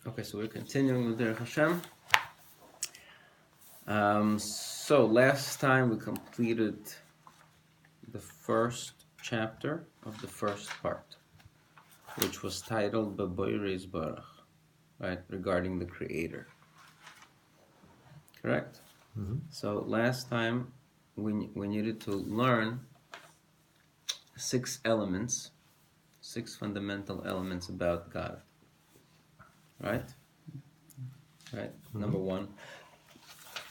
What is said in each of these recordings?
Okay, so we're continuing with Derech HaShem. So last time we completed the first chapter of the first part, which was titled B'Boirei Barach, right, regarding the Creator. Correct? Mm-hmm. So last time we needed to learn 6 elements, 6 fundamental elements about God. Right? Right? Mm-hmm. Number 1,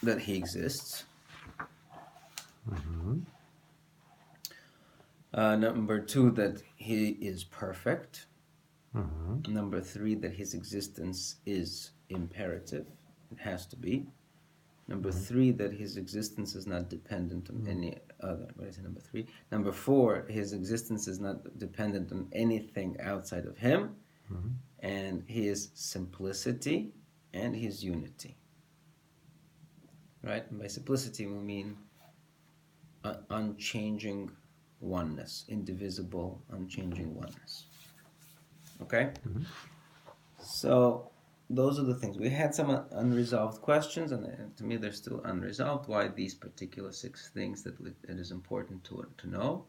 that He exists. Mm-hmm. Number 2, that He is perfect. Mm-hmm. Number 3, that His existence is imperative. It has to be. Number 3, that His existence is not dependent on any other. What is it, number 3? Number 4, His existence is not dependent on anything outside of Him. Mm-hmm. And His simplicity and His unity. Right? And by simplicity we mean unchanging oneness, indivisible, unchanging oneness. Okay? Mm-hmm. So those are the things. We had some unresolved questions, and to me they're still unresolved. Why these particular 6 things that it is important to know,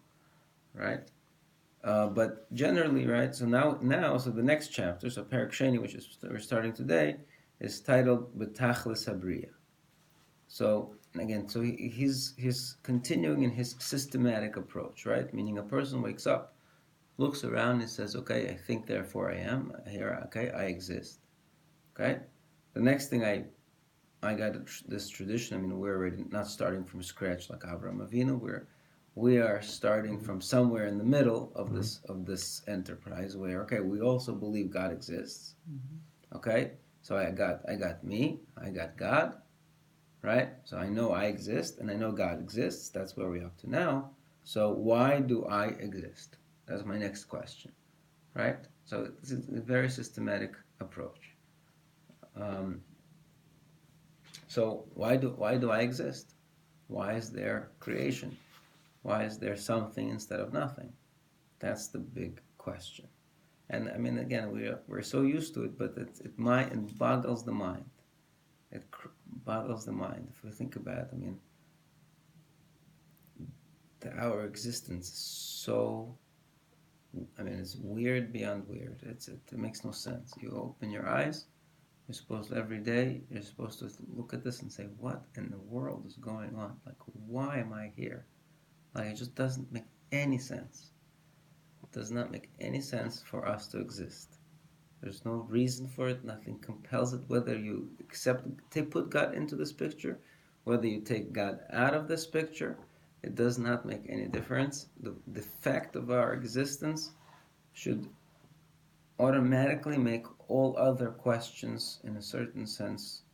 right? But generally, right, so now, so the next chapter, so Perek Sheni, which is we're starting today, is titled B'Tachlis Habriya. So again, so he's continuing in his systematic approach, right? Meaning a person wakes up, looks around, and says, okay, I think, therefore I am. Here, okay, I exist. Okay? The next thing I got this tradition, I mean, we're already not starting from scratch like Avraham Avinu. We are starting from somewhere in the middle of this enterprise where, okay, we also believe God exists. Okay? So I got me, I got God, right? So I know I exist and I know God exists. That's where we're up to now. So why do I exist? That's my next question, right? So this is a very systematic approach. So why do I exist? Why is there creation? Why is there something instead of nothing? That's the big question. And I mean, again, we're so used to it, but it boggles the mind. It boggles the mind if we think about it. I mean, our existence is so. I mean, it's weird beyond weird. It makes no sense. You open your eyes. You're supposed to, every day, you're supposed to look at this and say, what in the world is going on? Like, why am I here? Like, it just doesn't make any sense. It does not make any sense for us to exist. There's no reason for it. Nothing compels it. Whether you put God into this picture, whether you take God out of this picture, it does not make any difference. The fact of our existence should automatically make all other questions, in a certain sense,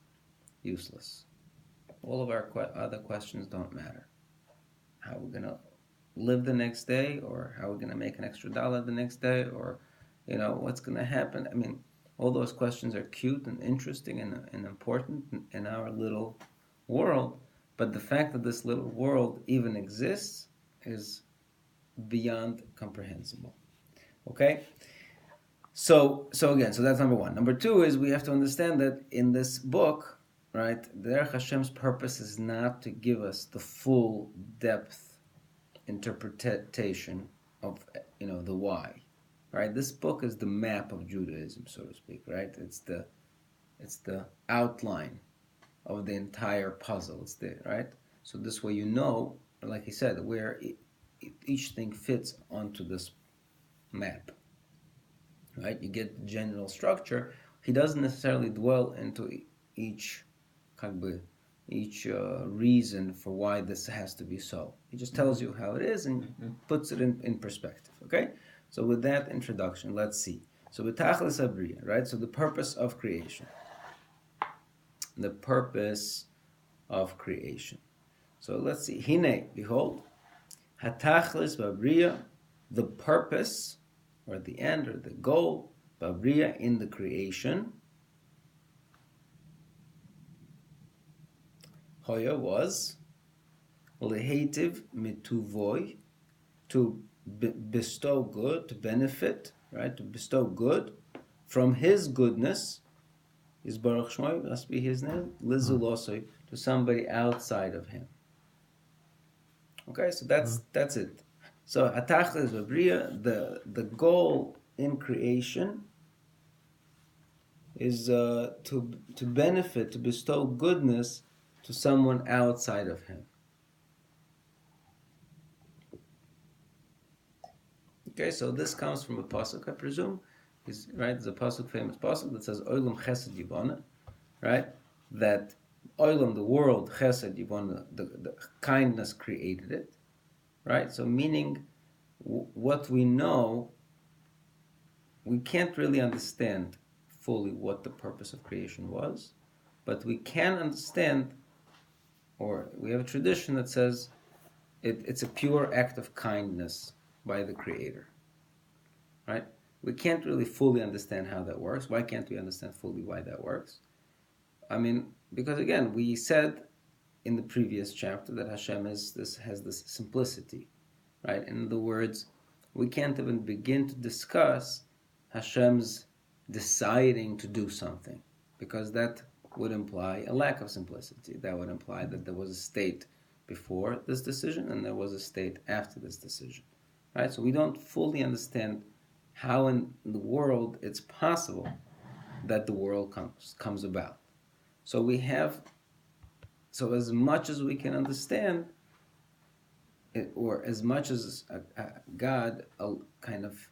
useless. All of our other questions don't matter. How we're going to live the next day, or how we're going to make an extra dollar the next day, or, what's going to happen. I mean, all those questions are cute and interesting and important in our little world, but the fact that this little world even exists is beyond comprehensible. Okay? So again, so that's number 1. Number 2 is we have to understand that in this book, right, Derech Hashem's purpose is not to give us the full depth interpretation of the why, right? This book is the map of Judaism, so to speak, right? It's the outline of the entire puzzle. It's there, right? So this way like he said, where each thing fits onto this map. Right, you get the general structure. He doesn't necessarily dwell into each reason for why this has to be so. He just tells you how it is and puts it in perspective. Okay, so with that introduction, let's see. So B'Tachlis Habriya, right? So the purpose of creation. The purpose of creation. So let's see. Hine, behold, Hatachlis Habriya, the purpose, or the end, or the goal, Babriya, in the creation. Hoya was lehetiv mituvoi, to bestow good, to benefit, right? To bestow good from his goodness, is Baruch Shmoy, must be his name, Lizulosoi, to somebody outside of him. Okay, so that's it. So Hatachlis Vabriya, the goal in creation is to benefit, to bestow goodness to someone outside of him. Okay, so this comes from a pasuk, I presume. Right, there's a pasuk, famous pasuk that says Olam Chesed Yibana, right? That Olam, the world, Chesed Yibana, the kindness created it, right? So meaning, what we know, we can't really understand fully what the purpose of creation was, but we can understand, or we have a tradition that says it's a pure act of kindness by the Creator, right? We can't really fully understand how that works. Why can't we understand fully why that works? I mean, because again, we said in the previous chapter that HaShem has this simplicity, right? In other words, we can't even begin to discuss Hashem's deciding to do something, because that would imply a lack of simplicity. That would imply that there was a state before this decision and there was a state after this decision, right? So we don't fully understand how in the world it's possible that the world comes about. So as much as we can understand, or as much as God kind of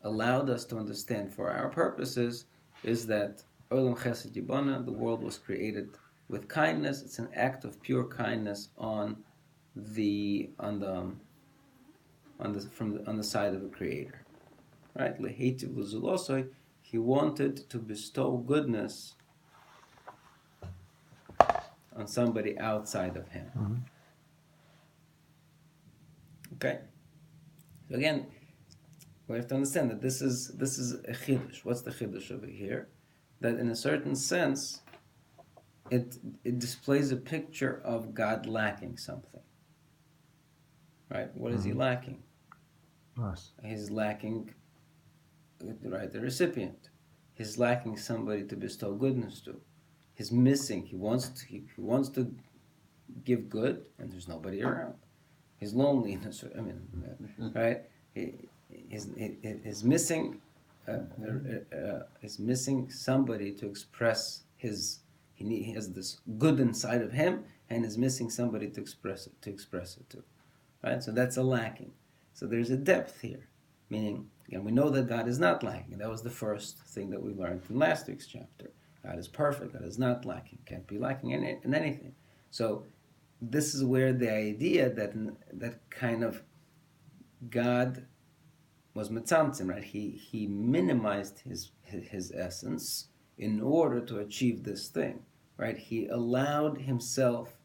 allowed us to understand for our purposes, is that Olam Chesed Yibana, the world was created with kindness. It's an act of pure kindness on the side of the Creator, right? Lehitiv L'Zulosoi, he wanted to bestow goodness on somebody outside of him. Mm-hmm. Okay. So again, we have to understand that this is a chiddush. What's the chiddush over here? That in a certain sense, it displays a picture of God lacking something. Right? What is he lacking? Us. He's lacking, right, the recipient. He's lacking somebody to bestow goodness to. He's missing. He wants to give good, and there's nobody around. He's lonely. Right? He's missing. Is missing somebody to express his. He has this good inside of him, and is missing somebody to express it to. Right? So that's a lacking. So there's a depth here, meaning, again, we know that God is not lacking. That was the first thing that we learned in last week's chapter. God is perfect. God is not lacking. Can't be lacking in anything. So this is where the idea that kind of God was mitzamtzim, right? He minimized his essence in order to achieve this thing, right? He allowed himself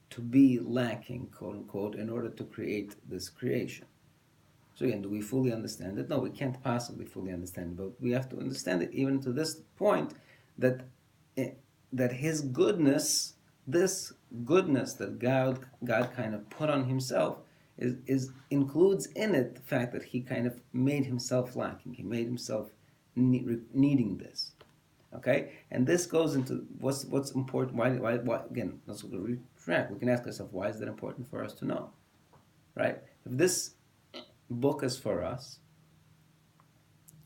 to be lacking, quote unquote, in order to create this creation. So again, do we fully understand it? No, we can't possibly fully understand it, but we have to understand it even to this point that his goodness, this goodness that God kind of put on himself, is includes in it the fact that he kind of made himself lacking. He made himself needing this. Okay, and this goes into what's important. Why again? Let's retract. We can ask ourselves, why is that important for us to know? Right? If this book is for us,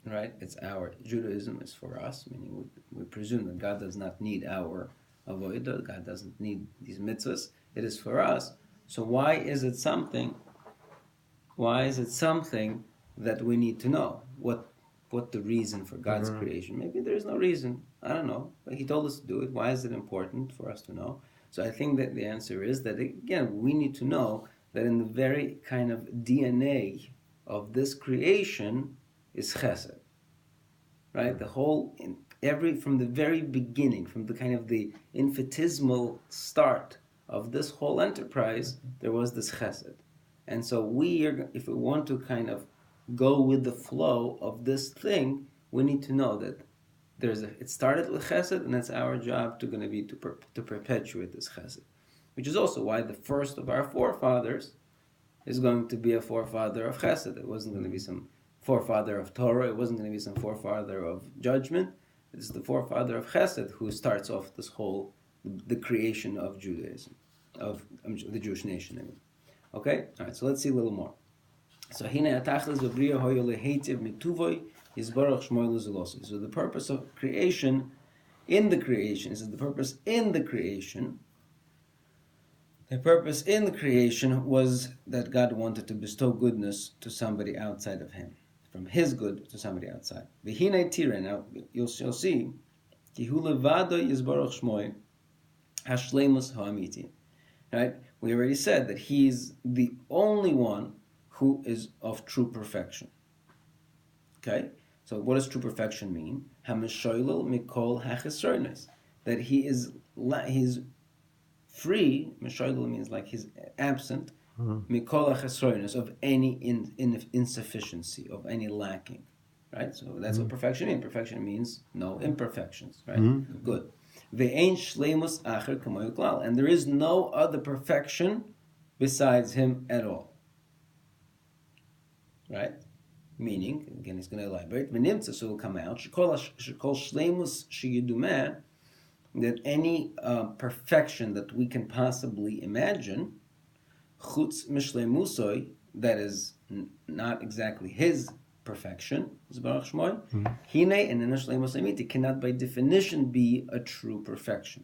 right? It's our Judaism is for us, meaning we presume that God does not need our avodah. God doesn't need these mitzvahs. It is for us. So why is it something? Why is it something that we need to know? What the reason for God's creation? Maybe there is no reason. I don't know. But He told us to do it. Why is it important for us to know? So I think that the answer is that, again, we need to know that in the very kind of DNA of this creation is chesed. Right? The whole, from the very beginning, from the kind of the infinitesimal start of this whole enterprise, there was this chesed. And so if we want to kind of go with the flow of this thing, we need to know that it started with chesed, and it's our job to perpetuate this chesed, which is also why the first of our forefathers is going to be a forefather of chesed. It wasn't going to be some forefather of Torah. It wasn't going to be some forefather of judgment. It's the forefather of Chesed who starts off this whole, the creation of Judaism, of the Jewish nation, I mean. Okay? All right, so let's see a little more. So, so the purpose of creation, in the creation, is the purpose in the creation. The purpose in the creation was that God wanted to bestow goodness to somebody outside of Him, from His good to somebody outside. V'hinei tira. Now you'll see, ki hu levado yizbarach shmoi hashlemus ha'amiti. Right? We already said that He's the only one who is of true perfection. Okay? So what does true perfection mean? Hamishoylel mikol hachesronos. That He's free. Mishoylel means like He's absent. Mikol hachesronos, of any insufficiency, of any lacking. Right? So that's what perfection means. Perfection means no imperfections. Right? Good. Ve'ein shleimus acher kamoy klal. And there is no other perfection besides Him at all. Right? Meaning, again, he's going to elaborate. V'nimtza, so it will come out. Shekol shleimus sheyidumeh, that any perfection that we can possibly imagine, chutz mishleimusoi, that is not exactly His perfection, Zbarach Shmoy, hine and shleimus amiti, cannot by definition be a true perfection.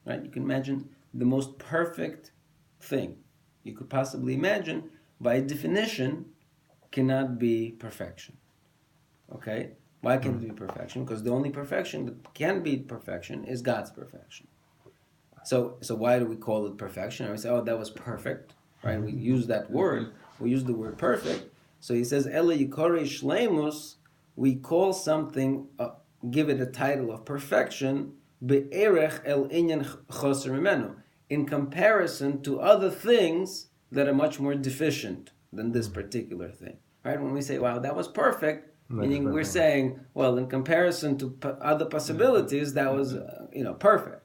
Right? You can imagine the most perfect thing you could possibly imagine, by definition, cannot be perfection. Okay? Why can't it be perfection? Because the only perfection that can be perfection is God's perfection. So why do we call it perfection? And we say, oh, that was perfect. Right? We use that word. We use the word perfect. So he says, Ele yikore shleimus, we call something, give it a title of perfection, be'erech el inyan choser mimenu, in comparison to other things that are much more deficient than this particular thing. Right? When we say, wow, that was perfect, meaning we're saying, well, in comparison to other possibilities, that was, perfect.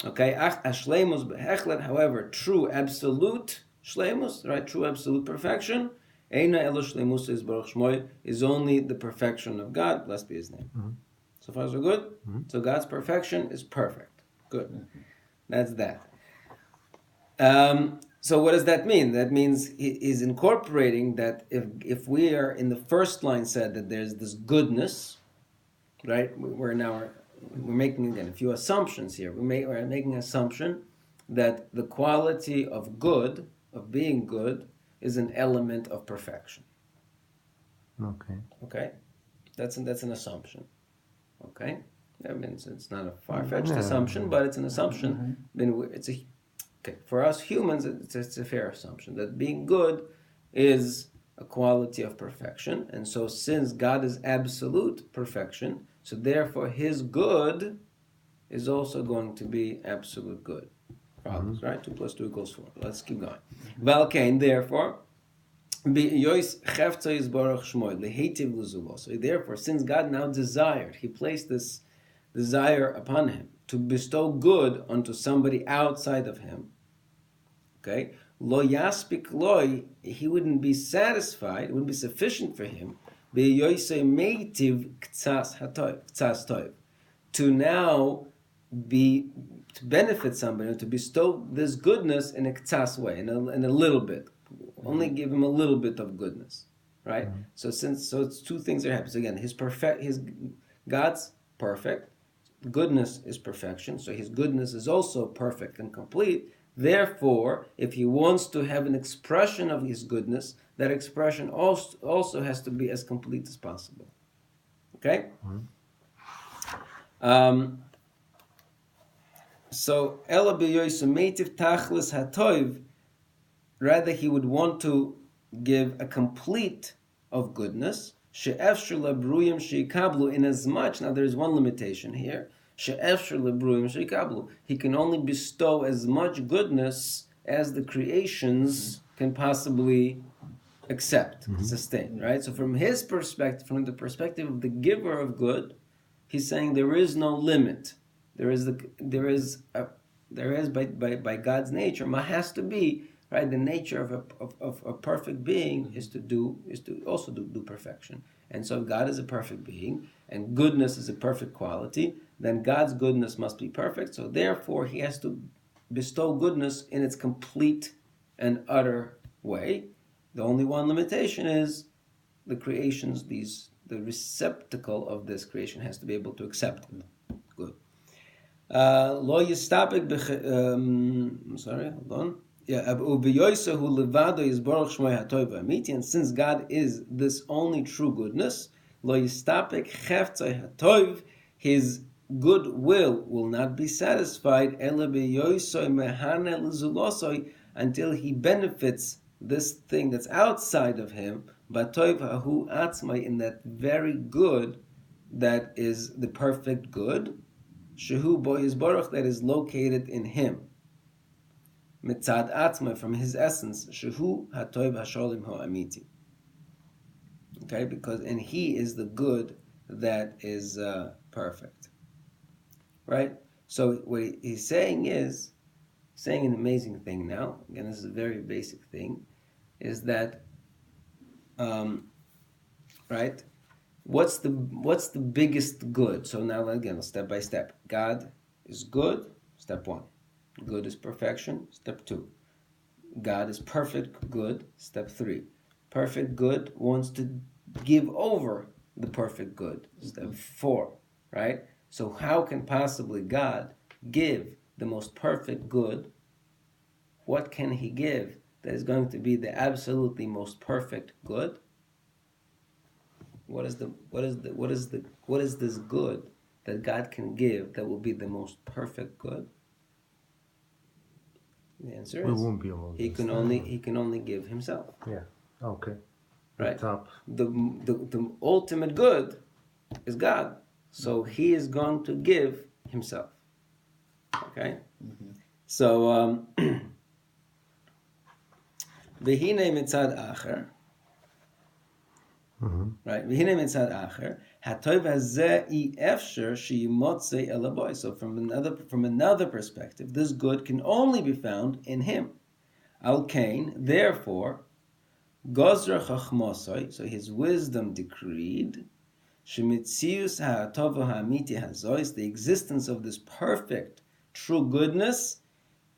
Okay? Ach ashleimus behechlet, however, true absolute shleimus, right? True absolute perfection, eina elo shleimus yizbarach shmoy, is only the perfection of God, blessed be His name. So far so good? So God's perfection is perfect. Good. That's that. So what does that mean? That means he's incorporating that if we are in the first line said that there's this goodness, right? We're making again a few assumptions here. We're making an assumption that the quality of good, of being good, is an element of perfection. Okay, that's an assumption. Okay, that means it's not a far-fetched assumption, but it's an assumption. Okay, for us humans, it's a fair assumption that being good is a quality of perfection. And so since God is absolute perfection, so therefore His good is also going to be absolute good. Follows, right? 2 + 2 = 4. Let's keep going. Valkain, therefore, so therefore, since God now desired, He placed this desire upon Him to bestow good onto somebody outside of Him. Okay, lo yaspik loy, He wouldn't be satisfied, it wouldn't be sufficient for Him, to now to benefit somebody, to bestow this goodness in a ktsas way, in a little bit, only give Him a little bit of goodness, right? So it's two things that happen. So again, God's perfect, goodness is perfection, so His goodness is also perfect and complete. Therefore, if He wants to have an expression of His goodness, that expression also has to be as complete as possible. Okay? So, Ela b'yoysumetiv tachlis hatoiv, rather He would want to give a complete of goodness, she'efshur lebruyim she'ikablu, in as much, now there's one limitation here, she'efshur lebruyim she'ikablu, He can only bestow as much goodness as the creations can possibly accept, sustain, right? So from His perspective, from the perspective of the giver of good, He's saying there is no limit. There is by God's nature, has to be, right? The nature of a perfect being is to also do perfection. And so if God is a perfect being, and goodness is a perfect quality, then God's goodness must be perfect. So therefore, he has to bestow goodness in its complete and utter way. The only one limitation is the creations, the receptacle of this creation has to be able to accept it. Good. Lo yistapik sorry, hold on. Yeah, and since God is this only true goodness, lo yistapik cheftzai hatov, his good will not be satisfied until he benefits this thing that's outside of him, batov hahu atzmai, in that very good that is the perfect good, shehu bo yisborach, that is located in him, mitzad atzmai, from his essence, shehu hatov hasholim ha'amiti. Okay, and he is the good that is perfect. Right? So what he's saying is, saying an amazing thing now, again, this is a very basic thing, is that, right, what's the biggest good? So now, again, step by step. God is good, step 1. Good is perfection, step 2. God is perfect good, step 3. Perfect good wants to give over the perfect good, step 4, right? So how can possibly God give the most perfect good? What can he give that is going to be the absolutely most perfect good? What is this good that God can give that will be the most perfect good? The answer is he can only give himself. Yeah. Okay. Right. The ultimate good is God. So he is going to give himself. Okay? Mm-hmm. So, V'hinei mitzad acher, right? V'hinei mitzad acher, hatov hazeh I efsher sheyimotzei elaboy. So from another perspective, this good can only be found in him. Al kain, therefore, gozra chachmosoi, so his wisdom decreed, shemitzius ha'atov ha'amiti hazois, the existence of this perfect, true goodness,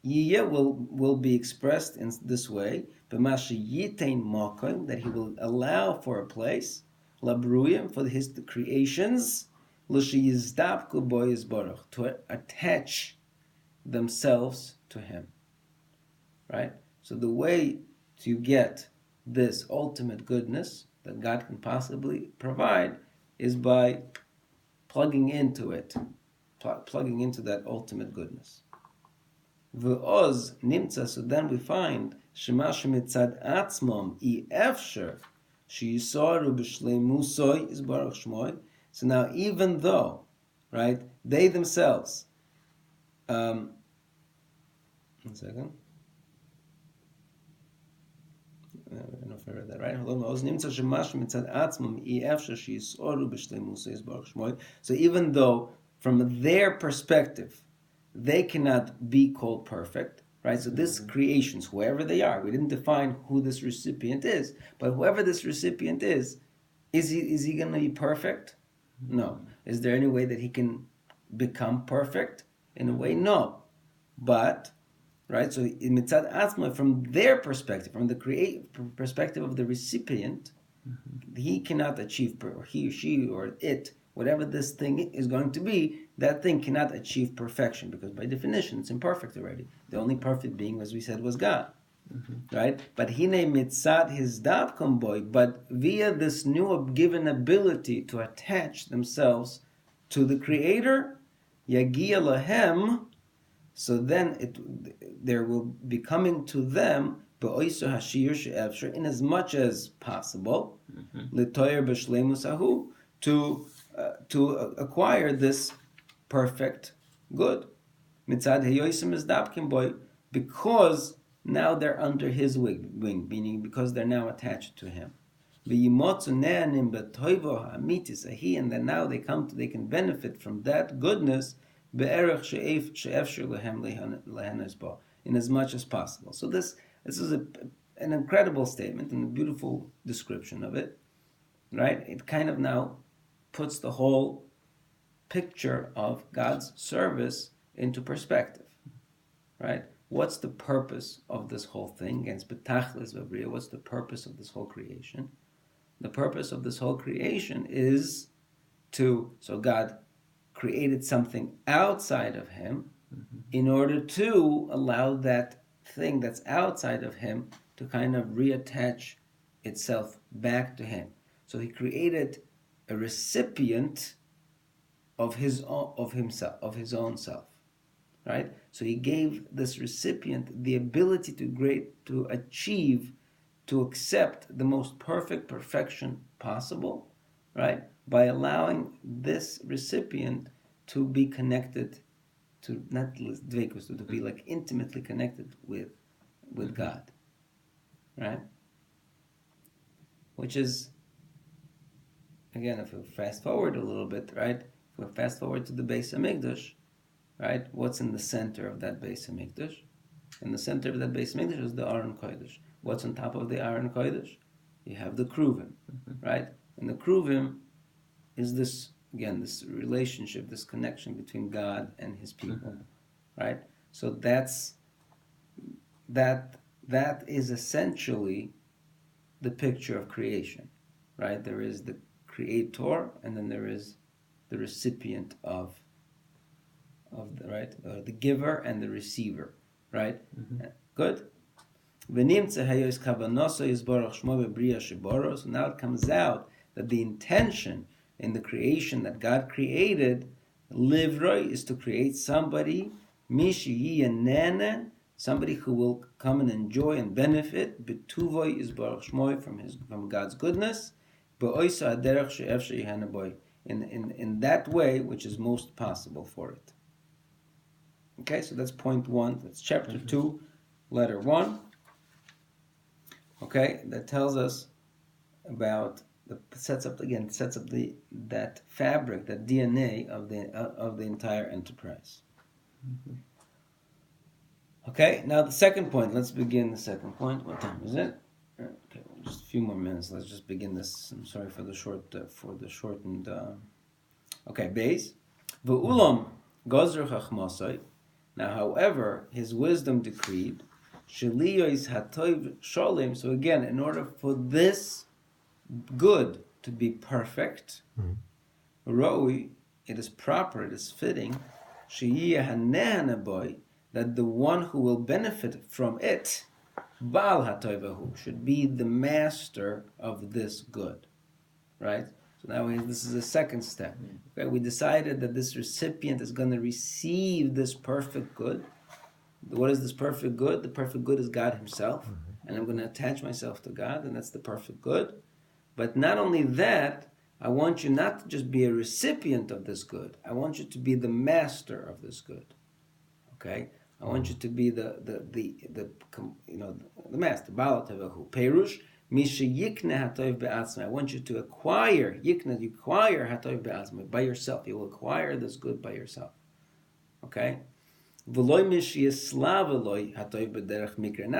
will be expressed in this way, that he will allow for a place, labruyim, for the creations, to attach themselves to him. Right? So the way to get this ultimate goodness that God can possibly provide is by plugging into it, plugging into that ultimate goodness. V'oz nimtza, so then we find shema shemitzad atzmom I efsher sheyisoru b'shleimusoi is baruch shmoi. So now, even though, right, they themselves, 1 second. I don't know if I read that right. So even though, from their perspective, they cannot be called perfect, right? So this creations, whoever they are, we didn't define who this recipient is, but whoever this recipient is he going to be perfect? No. Is there any way that he can become perfect? In a way, no. But, right, so in mitzad atzma, from their perspective, from the perspective of the recipient, he cannot achieve, or he, she, or it, whatever this thing is going to be, that thing cannot achieve perfection, because by definition it's imperfect already. The only perfect being, as we said, was God. Right? But hine mitzad his davkom boy, but via this new given ability to attach themselves to the Creator, yagia lahem, so then there will be coming to them be'oiso hashir she'efsher, in as much as possible, litoyer b'shleimusahu, to acquire this perfect good. Mitzad heyoisim is davkim boy, because now they're under his wing, meaning because they're now attached to him. And then now they can benefit from that goodness in as much as possible. So this is an incredible statement and a beautiful description of it. right? It kind of now puts the whole picture of God's service into perspective, right? What's the purpose of this whole thing? Against betachlis v'briya, what's the purpose of this whole creation? The purpose of this whole creation is so God created something outside of him in order to allow that thing that's outside of him to kind of reattach itself back to him. So he created a recipient of his own self, right? So he gave this recipient the ability to achieve, to accept the most perfect perfection possible, right? By allowing this recipient to be connected to, not dveikus, to be like intimately connected with God, right? Which is, again, if we fast forward a little bit, right? If we fast forward to the Beis Hamikdash, right? What's in the center of that Beis Hamikdash? In the center of that Beis Hamikdash is the Aron Kodesh. What's on top of the Aron Kodesh? You have the Kruvim, right? And the Kruvim is this, again, this relationship, this connection between God and his people, right? So that is essentially the picture of creation, right? There is the creator, and then there is the recipient of the, right, the giver and the receiver, right? Good. So now it comes out that the intention in the creation that God created, livroi, is to create somebody, somebody who will come and enjoy and benefit, betuvoi is baruch shmoi, from God's goodness, in that way which is most possible for it. Okay, so that's point 1. That's chapter 2, letter 1. Okay, that tells us about sets up that fabric, that DNA of the entire enterprise. Okay, now the second point. Let's begin the second point. What time is it? Okay, just a few more minutes. Let's just begin this. I'm sorry for the shortened. Okay, base. V'ulam gozer chachmasai. Now, however, his wisdom decreed, Sheliyos hatov sholim. So again, in order for this good to be perfect, Roi, it is proper, it is fitting, Sheyiyah hanehana boy, that the one who will benefit from it, Baal hatoivahu, should be the master of this good, right? So now this is the second step. Okay, we decided that this recipient is going to receive this perfect good. What is this perfect good? The perfect good is God himself. And I'm going to attach myself to God, and that's the perfect good. But not only that, I want you not to just be a recipient of this good. I want you to be the master of this good. Okay? I want you to be the master. Baal tevahu. Perush. I want you to acquire, you acquire hatoiv be'atzmai by yourself. You will acquire this good by yourself. Okay? Not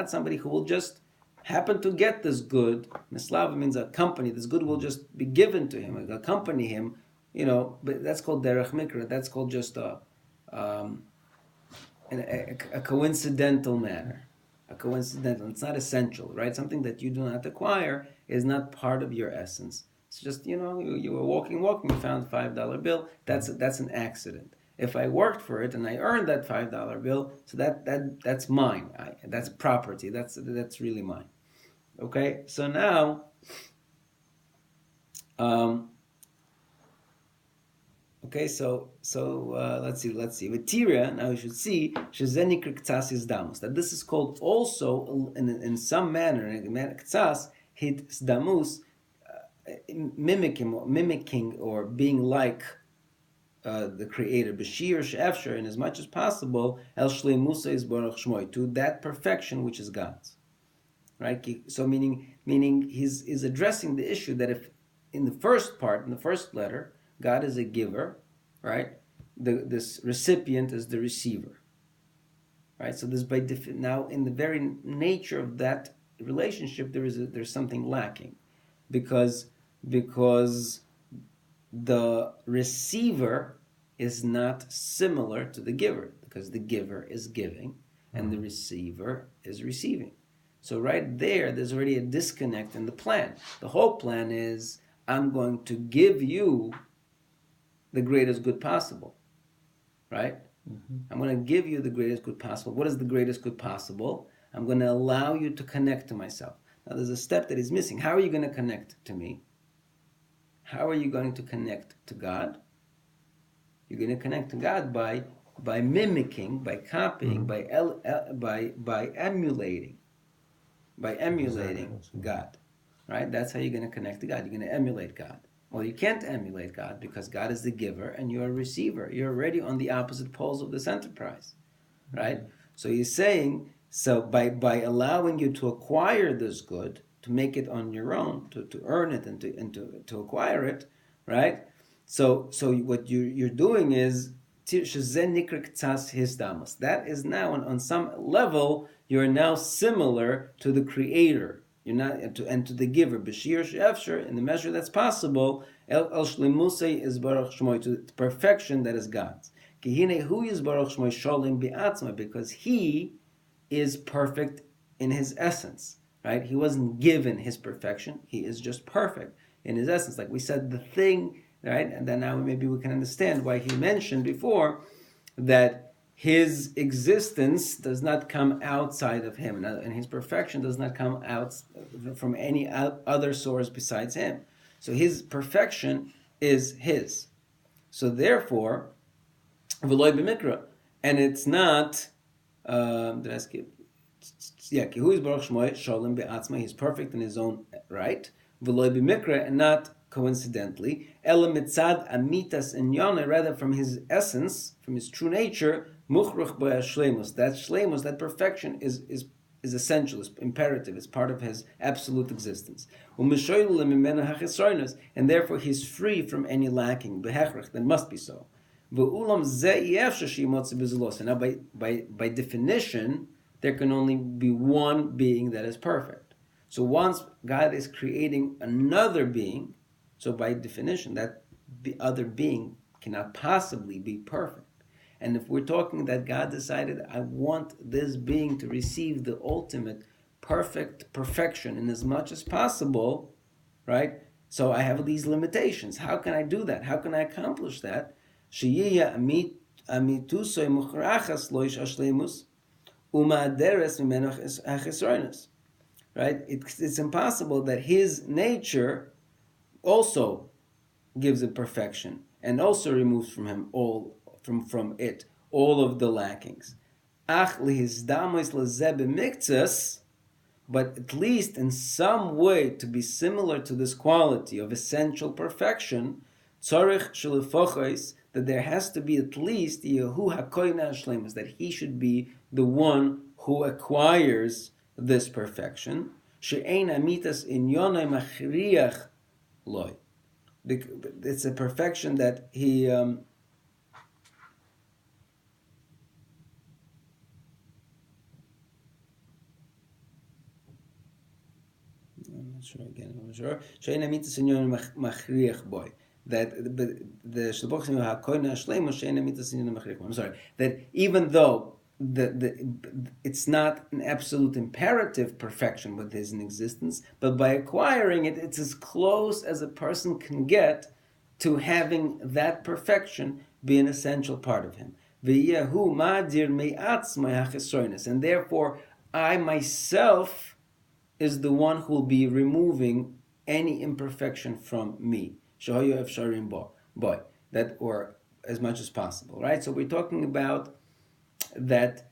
somebody who will just happen to get this good. Mislava means a company. This good will just be given to him, accompany him. But that's called derech mikra. That's called just a coincidental manner. A coincidental. It's not essential, right? Something that you do not acquire is not part of your essence. It's just, you were walking, you found $5 bill. That's an accident. If I worked for it and I earned that $5 bill, so that's mine. That's property. That's really mine. Okay. So now, okay. So let's see. With Tira, now we should see shezenik k'tzas damus. That this is called also in some manner, k'tzas hit damus, mimicking or being like the Creator, Bashir She'efshar, in as much as possible, El Shleimusa is Baruch Shmoi, to that perfection which is God's. Right? So meaning he's addressing the issue that if in the first part, in the first letter, God is a giver, right? This recipient is the receiver. Right? So this now in the very nature of that relationship, there's something lacking, because because the receiver is not similar to the giver, because the giver is giving and the receiver is receiving. So right there's already a disconnect in the plan. The whole plan is, I'm going to give you the greatest good possible, right? I'm going to give you the greatest good possible. What is the greatest good possible? I'm going to allow you to connect to myself. Now there's a step that is missing. How are you going to connect to me? How are you going to connect to God? You're going to connect to God by mimicking, by copying, by emulating, God, right? That's how you're going to connect to God. You're going to emulate God. Well, you can't emulate God because God is the giver and you're a receiver. You're already on the opposite poles of this enterprise, right? So he's saying, so by allowing you to acquire this good, to make it on your own, to earn it and to acquire it, right? So what you're doing is that is now on some level you're now similar to the Creator. You're not and to the Giver. B'shir she'efshar, in the measure that's possible. El shlemusei is baruch shmoi, to perfection that is God's. Kihine hu is baruch shmoi sholim bi'atzma, because He is perfect in His essence. Right? He wasn't given His perfection. He is just perfect in His essence. Like we said, the thing. Right? And then now maybe we can understand why he mentioned before that his existence does not come outside of him, and his perfection does not come out from any other source besides him. So his perfection is his. So therefore, v'loy b'mikra, and it's not. Did I skip? Yeah, who is baruch shmoi shalom be'atzma? He's perfect in his own right. V'loy b'mikra, and not coincidentally, ela mitzad amitas inyana, rather from his essence, from his true nature, muchruch b'ashlemus. That shlemus, that perfection is essential, is imperative, is part of his absolute existence. And therefore he's free from any lacking. Behechrich, that must be so. And now by definition, there can only be one being that is perfect. So once God is creating another being, so by definition, that other being cannot possibly be perfect. And if we're talking that God decided, I want this being to receive the ultimate perfection in as much as possible, right? So I have these limitations. How can I do that? How can I accomplish that? Right? It's impossible that his nature also gives it perfection and also removes from him all of the lackings. But at least in some way to be similar to this quality of essential perfection, that there has to be at least that he should be the one who acquires this perfection. It's a perfection that he I'm not sure again. I'm not sure. That I'm sorry. That even though it's not an absolute imperative perfection with his existence, but by acquiring it, it's as close as a person can get to having that perfection be an essential part of him. And therefore, I myself is the one who will be removing any imperfection from me. That, or as much as possible, right? So we're talking about that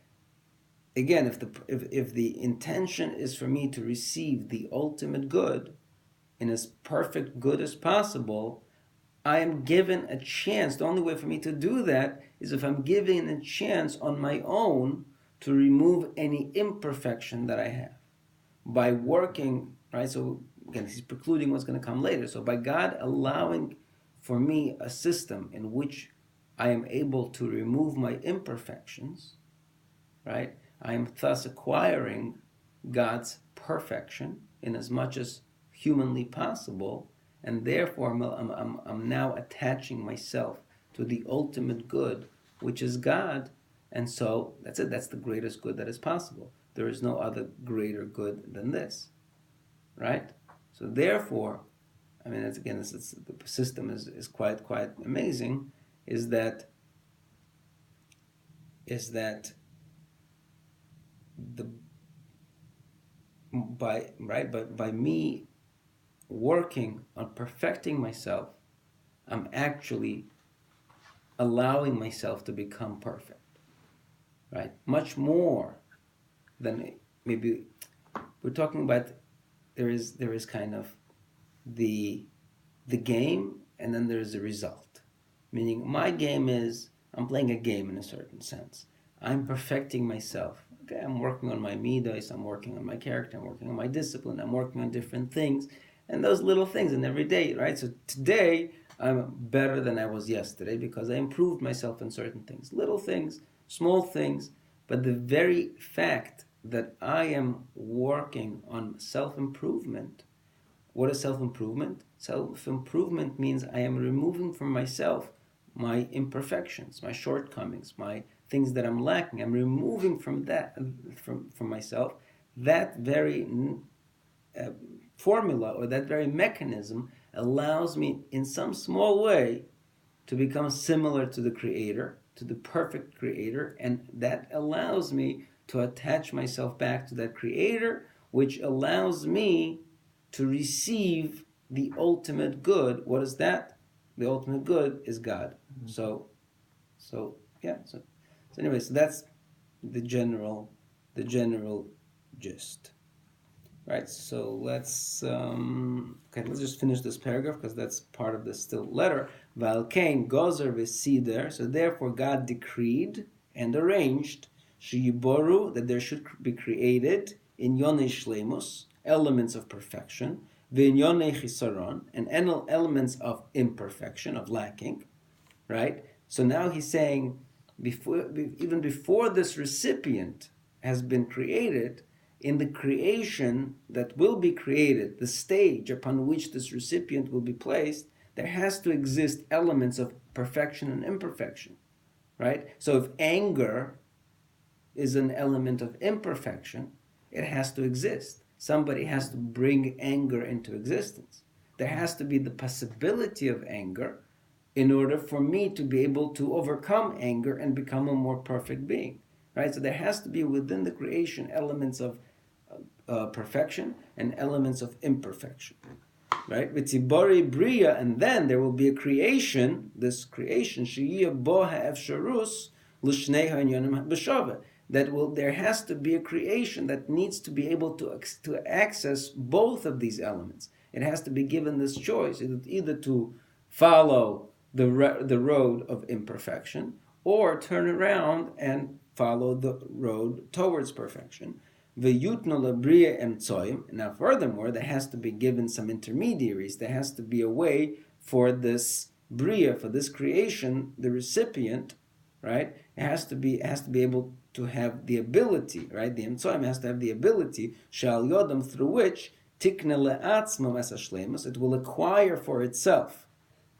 again. If the intention is for me to receive the ultimate good in as perfect good as possible, I am given a chance. The only way for me to do that is if I'm given a chance on my own to remove any imperfection that I have by working, right? So again, he's precluding what's going to come later. So by God allowing for me a system in which I am able to remove my imperfections, right? I am thus acquiring God's perfection in as much as humanly possible, and therefore I'm now attaching myself to the ultimate good, which is God, and so that's it. That's the greatest good that is possible. There is no other greater good than this, right? So therefore, I mean, it's, again, the system is quite amazing. Is that the by me working on perfecting myself, I'm actually allowing myself to become perfect, right? Much more than maybe we're talking about. There is kind of the game, and then there's the result. Meaning, my game is I'm playing a game in a certain sense. I'm perfecting myself. Okay, I'm working on my midos. I'm working on my character. I'm working on my discipline. I'm working on different things, and those little things. And every day, right? So today I'm better than I was yesterday because I improved myself in certain things, little things, small things. But the very fact that I am working on self-improvement. What is self-improvement? Self-improvement means I am removing from myself my imperfections, my shortcomings, my things that I'm lacking. I'm removing from that, from myself, that very formula, or that very mechanism allows me in some small way to become similar to the Creator, to the perfect Creator, and that allows me to attach myself back to that Creator, which allows me to receive the ultimate good. What is that? The ultimate good is God. Mm-hmm. So yeah. So anyway, so that's the general gist. Right. So let's just finish this paragraph because that's part of the still letter. Valkain gozer v'sider. So therefore, God decreed and arranged sheyiboru, that there should be created in yonei shleimus, elements of perfection, v'in yonei chisaron, and elements of imperfection, of lacking. Right. So now he's saying, even before this recipient has been created, in the creation that will be created, the stage upon which this recipient will be placed, there has to exist elements of perfection and imperfection, right? So if anger is an element of imperfection, it has to exist. Somebody has to bring anger into existence. There has to be the possibility of anger in order for me to be able to overcome anger and become a more perfect being, right? So there has to be within the creation elements of perfection and elements of imperfection, right? V'tzibori bria, and then there will be a creation. This creation, she'iyah bo ha'efsharus l'shnei ha'inyanim b'shava. There has to be a creation that needs to be able to access both of these elements. It has to be given this choice, either to follow the road of imperfection, or turn around and follow the road towards perfection. Now furthermore, there has to be given some intermediaries. There has to be a way for this bria, for this creation, the recipient, right? It has to be able to have the ability, right? The emtsoim has to have the ability, shal yodam, through which tikne le'atzmam as a shleimus, it will acquire for itself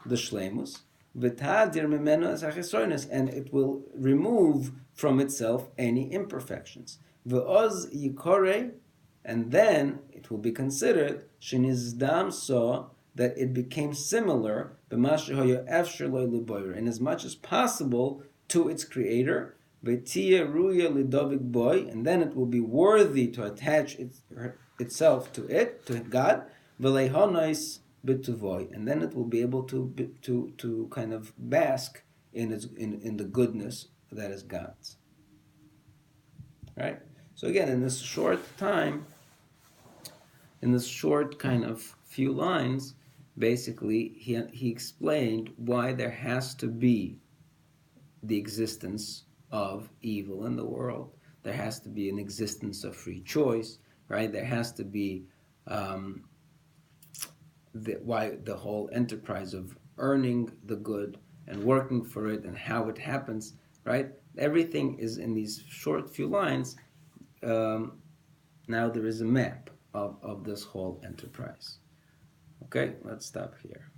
the shleimus, v'tadir mimeno as a chesoinus, and it will remove from itself any imperfections. V'oz yikore, and then it will be considered shenizdam so, that it became similar b'mashehoyo efsher loy liboyer, in as much as possible to its creator, v'tiya ruya lidovik boy, and then it will be worthy to attach itself to God, v'leihonois b'tuvoy, and then it will be able to kind of bask in the goodness that is God's. Right? So again, in this short time, in this short kind of few lines, basically he explained why there has to be the existence of evil in the world. There has to be an existence of free choice, right? There has to be why the whole enterprise of earning the good and working for it and how it happens, right? Everything is in these short few lines. Now there is a map of this whole enterprise. Okay, let's stop here.